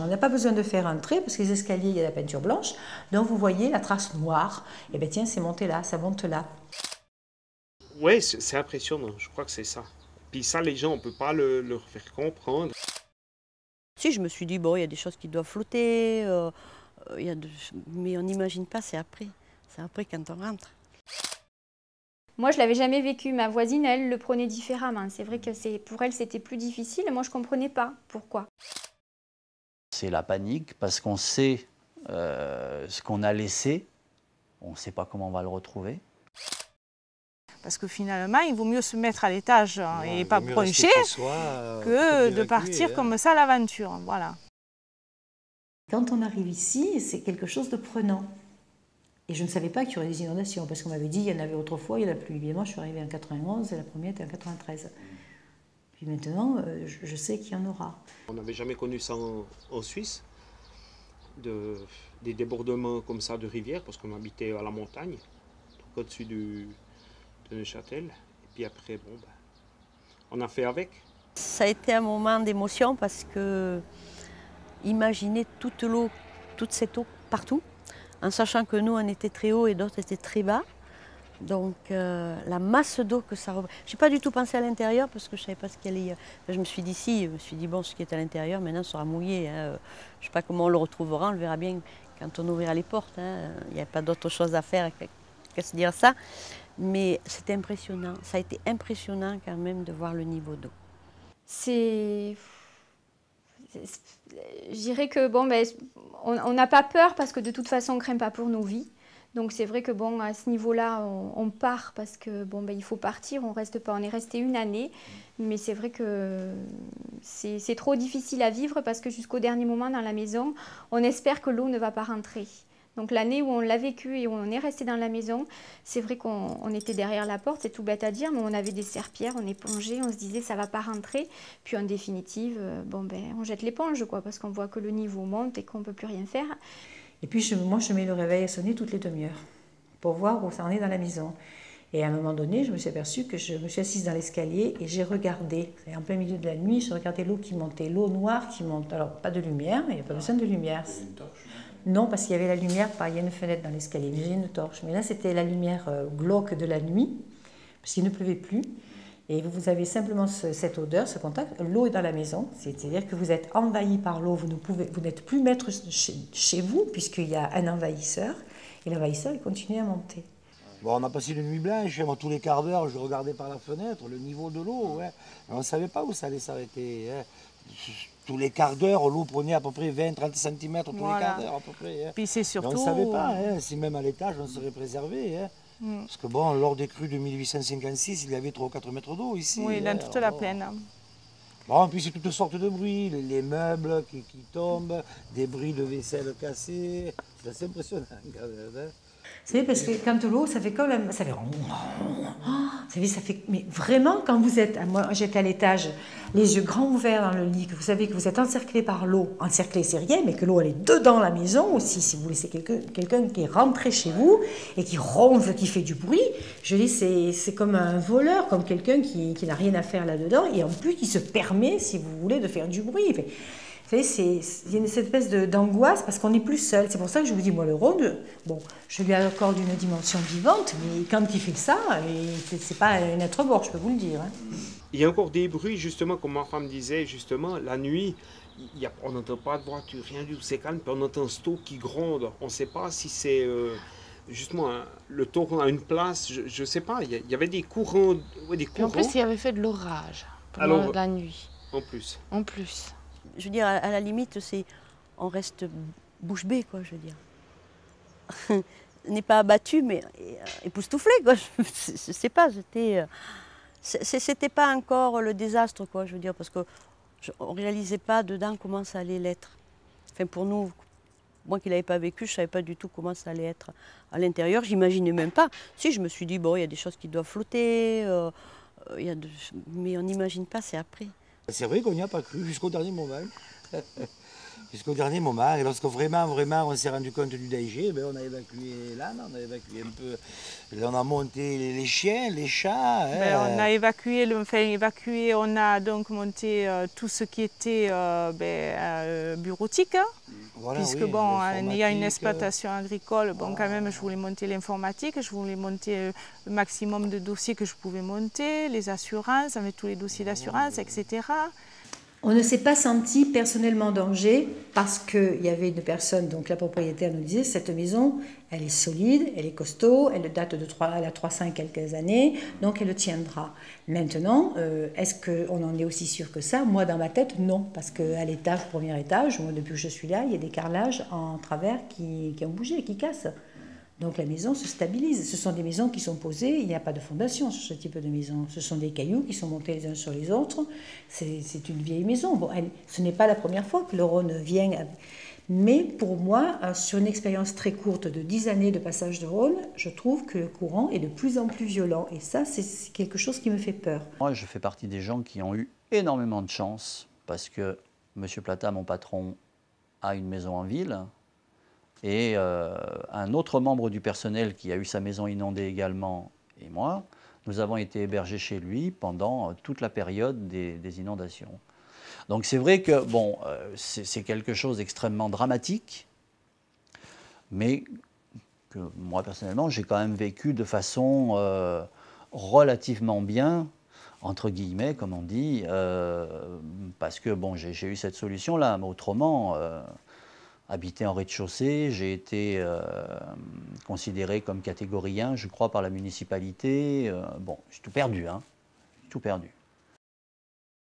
On n'a pas besoin de faire un trait parce que les escaliers, il y a la peinture blanche. Donc vous voyez la trace noire. Et bien tiens, c'est monté là, ça monte là. Ouais, c'est impressionnant, je crois que c'est ça. Puis ça, les gens, on ne peut pas leur faire comprendre. Si, je me suis dit, bon, il y a des choses qui doivent flotter, mais on n'imagine pas, c'est après. C'est après quand on rentre. Moi, je ne l'avais jamais vécu. Ma voisine, elle, le prenait différemment. C'est vrai que pour elle, c'était plus difficile. Moi, je ne comprenais pas pourquoi. C'est la panique parce qu'on sait ce qu'on a laissé, on ne sait pas comment on va le retrouver. Parce que finalement, il vaut mieux se mettre à l'étage et pas broncher que de partir comme ça à l'aventure. Voilà. Quand on arrive ici, c'est quelque chose de prenant. Et je ne savais pas qu'il y aurait des inondations, parce qu'on m'avait dit qu'il y en avait autrefois, il n'y en a plus. Évidemment, je suis arrivée en 91 et la première était en 93. Puis maintenant, je sais qu'il y en aura. On n'avait jamais connu ça en Suisse, des débordements comme ça de rivières, parce qu'on habitait à la montagne, au-dessus de Neuchâtel. Et puis après, bon, ben, on a fait avec. Ça a été un moment d'émotion parce que imaginer toute l'eau, toute cette eau partout, en sachant que nous, on était très haut et d'autres étaient très bas. Donc la masse d'eau que ça représente. Je n'ai pas du tout pensé à l'intérieur parce que je ne savais pas ce qu'il allait y avoir. Je me suis dit si, je me suis dit bon, ce qui est à l'intérieur maintenant sera mouillé. Hein. Je ne sais pas comment on le retrouvera, on le verra bien quand on ouvrira les portes. Hein. Il n'y a pas d'autre chose à faire qu'à se dire ça. Mais c'était impressionnant, ça a été impressionnant quand même de voir le niveau d'eau. Je dirais que bon, ben, on n'a pas peur parce que de toute façon, on ne craint pas pour nos vies. Donc c'est vrai que bon, à ce niveau-là, on part parce que bon, ben, il faut partir, on reste pas. On est resté une année, mais c'est vrai que c'est trop difficile à vivre parce que jusqu'au dernier moment dans la maison, on espère que l'eau ne va pas rentrer. Donc l'année où on l'a vécu et où on est resté dans la maison, c'est vrai qu'on était derrière la porte, c'est tout bête à dire, mais on avait des serpillères, on est plongé, on se disait ça va pas rentrer. Puis en définitive, bon ben on jette l'éponge quoi, parce qu'on voit que le niveau monte et qu'on peut plus rien faire. Et puis moi je mets le réveil à sonner toutes les demi-heures pour voir où ça en est dans la maison. Et à un moment donné, je me suis aperçue que je me suis assise dans l'escalier et j'ai regardé, en plein milieu de la nuit, je regardais l'eau qui montait, l'eau noire qui monte. Alors pas de lumière, il n'y a pas besoin de lumière. Non, parce qu'il y avait la lumière, il y a une fenêtre dans l'escalier, mais j'ai une torche. Mais là, c'était la lumière glauque de la nuit, parce qu'il ne pleuvait plus. Et vous avez simplement cette odeur, ce contact. L'eau est dans la maison, c'est-à-dire que vous êtes envahi par l'eau, vous n'êtes plus maître chez vous, puisqu'il y a un envahisseur, et l'envahisseur, il continue à monter. Bon, on a passé une nuit blanche, moi, tous les quarts d'heure, je regardais par la fenêtre le niveau de l'eau. Ouais. On ne savait pas où ça allait s'arrêter. Hein. Tous les quarts d'heure, l'eau prenait à peu près 20-30 cm tous les quarts d'heure à peu près. Hein. Puis c'est surtout... On ne savait pas, hein, si même à l'étage on serait préservé. Hein. Parce que bon, lors des crues de 1856, il y avait 3 ou 4 mètres d'eau ici. Oui, dans toute la plaine. Bon, puis c'est toutes sortes de bruits, les meubles qui tombent, des bris de vaisselle cassés. C'est assez impressionnant quand même. Hein. Vous savez, parce que quand l'eau, ça fait comme la... Ça fait... ça fait... Mais vraiment, quand vous êtes... Moi, j'étais à l'étage, les yeux grands ouverts dans le lit, que vous savez que vous êtes encerclé par l'eau. Encerclé, c'est rien, mais que l'eau, elle est dedans la maison aussi. Si vous laissez quelqu'un qui est rentré chez vous et qui ronfle, qui fait du bruit, je dis, c'est comme un voleur, comme quelqu'un qui n'a rien à faire là-dedans et en plus qui se permet, si vous voulez, de faire du bruit. Vous savez, il y a cette espèce d'angoisse parce qu'on n'est plus seul. C'est pour ça que je vous dis, moi, le Rhône, bon, je lui accorde une dimension vivante, mais quand il fait ça, c'est pas un être mort, je peux vous le dire. Hein. Il y a encore des bruits, justement, comme ma femme disait, justement, la nuit, on n'entend pas de voiture, rien du tout, c'est calme, puis on entend cette eau qui gronde. On ne sait pas si c'est justement le torrent à une place, je ne sais pas, il y avait des courants. Des courants. En plus, il y avait fait de l'orage pendant la nuit. En plus. En plus. Je veux dire, à la limite, on reste bouche bée, quoi, je veux dire. N'est pas abattu, mais époustouflé, quoi. Je sais pas, c'était pas encore le désastre, quoi, je veux dire, parce qu'on ne réalisait pas dedans comment ça allait l'être. Enfin, pour nous, moi qui ne l'avais pas vécu, je ne savais pas du tout comment ça allait être à l'intérieur. J'imaginais même pas. Si, je me suis dit, bon, il y a des choses qui doivent flotter, mais on n'imagine pas, c'est après. C'est vrai qu'on n'y a pas cru jusqu'au dernier moment. jusqu'au dernier moment. Et lorsque vraiment on s'est rendu compte du danger, ben, on a évacué l'âne, on a évacué un peu, on a monté les chiens, les chats. Ben, on a évacué, on a donc monté tout ce qui était bureautique. Hein. Voilà, puisque oui, bon, il y a une exploitation agricole, bon quand même je voulais monter l'informatique, je voulais monter le maximum de dossiers que je pouvais monter, les assurances, avec tous les dossiers d'assurance, etc. On ne s'est pas senti personnellement en danger parce qu'il y avait une personne, donc la propriétaire nous disait, cette maison, elle est solide, elle est costaud, elle date de 3-5 quelques années, donc elle tiendra. Maintenant, est-ce qu'on en est aussi sûr que ça? Moi, dans ma tête, non, parce qu'à l'étage, premier étage, moi, depuis que je suis là, il y a des carrelages en travers qui ont bougé, qui cassent. Donc la maison se stabilise. Ce sont des maisons qui sont posées, il n'y a pas de fondation sur ce type de maison. Ce sont des cailloux qui sont montés les uns sur les autres. C'est une vieille maison. Bon, ce n'est pas la première fois que le Rhône vient. Mais pour moi, sur une expérience très courte de 10 années de passage de Rhône, je trouve que le courant est de plus en plus violent. Et ça, c'est quelque chose qui me fait peur. Moi, je fais partie des gens qui ont eu énormément de chance parce que M. Plata, mon patron, a une maison en ville. Et un autre membre du personnel qui a eu sa maison inondée également, et moi, nous avons été hébergés chez lui pendant toute la période des inondations. Donc c'est vrai que bon, c'est quelque chose d'extrêmement dramatique, mais que moi personnellement, j'ai quand même vécu de façon relativement bien, entre guillemets, comme on dit, parce que bon, j'ai eu cette solution-là, mais autrement... habité en rez-de-chaussée, j'ai été considéré comme catégorie 1, je crois, par la municipalité. Bon, j'ai tout perdu, hein. Tout perdu.